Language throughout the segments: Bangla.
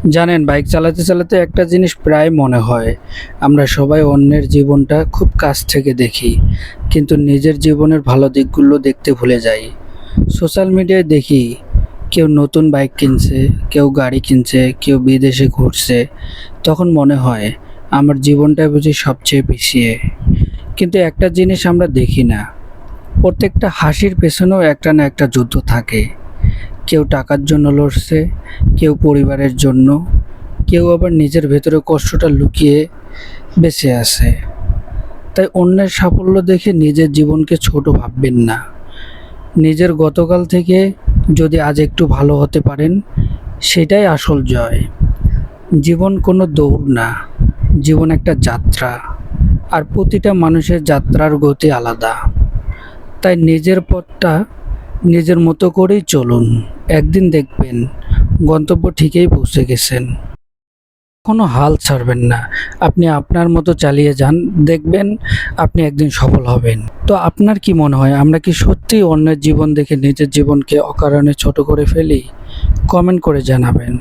জানেন, বাইক চালাতে চালাতে একটা জিনিস প্রায় মনে হয়, আমরা সবাই অন্যের জীবনটা খুব কাছ থেকে দেখি, কিন্তু নিজের জীবনের ভালো দিকগুলো দেখতে ভুলে যাই। সোশ্যাল মিডিয়ায় দেখি কেউ নতুন বাইক কিনছে, কেউ গাড়ি কিনছে, কেউ বিদেশে ঘুরছে। তখন মনে হয় আমার জীবনটা বুঝি সবচেয়ে পিছিয়ে। কিন্তু একটা জিনিস আমরা দেখি না, প্রত্যেকটা হাসির পেছনেও একটা না একটা যুদ্ধ থাকে। কেউ টাকার জন্য লড়ছে, কেউ পরিবারের জন্য, কেউ আবার নিজের ভেতরে কষ্টটা লুকিয়ে বেঁচে আছে। তাই অন্যের সাফল্য দেখে নিজের জীবনকে ছোট ভাববেন না। নিজের গতকাল থেকে যদি আজ একটু ভালো হতে পারেন, সেটাই আসল জয়। জীবন কোনো দৌড় না, জীবন একটা যাত্রা। আর প্রতিটা মানুষের যাত্রার গতি আলাদা। তাই নিজের পথটা নিজের মতো করেই চলুন। একদিন দেখবেন গন্তব্য ঠিকই পৌঁছে গেছেন। কোনো হাল ছাড়বেন না। আপনি আপনার মতো চালিয়ে যান, দেখবেন আপনি একদিন সফল হবেন। তো আপনার কি মনে হয়, আমরা কি সত্যিই অন্যের জীবন দেখে নিজের জীবনকে অকারণে ছোট করে ফেলি? কমেন্ট করে জানাবেন।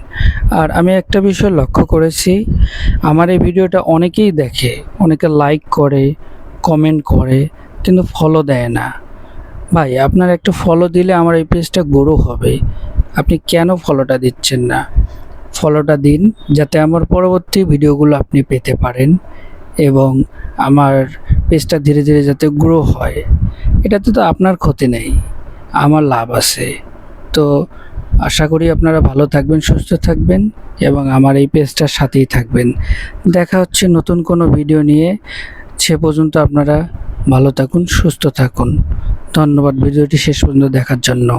আর আমি একটা বিষয় লক্ষ্য করেছি, আমার এই ভিডিওটা অনেকেই দেখে, অনেকে লাইক করে, কমেন্ট করে, কিন্তু ফলো দেয় না। ভাই, আপনার একটা ফলো দিলে আমার এই পেজটা গ্রো হবে। আপনি কেন ফলোটা দিচ্ছেন না? ফলোটা দিন, যাতে আমার পরবর্তী ভিডিওগুলো আপনি পেতে পারেন এবং আমার পেজটা ধীরে ধীরে যাতে গ্রো হয়। এটাতে তো আপনার ক্ষতি নেই, আমার লাভ আছে। তো আশা করি আপনারা ভালো থাকবেন, সুস্থ থাকবেন এবং আমার এই পেজটার সাথেই থাকবেন। দেখা হচ্ছে নতুন কোনো ভিডিও নিয়ে। সে পর্যন্ত আপনারা ভালো থাকুন, সুস্থ থাকুন। ধন্যবাদ ভিডিওটি শেষ পর্যন্ত দেখার জন্য।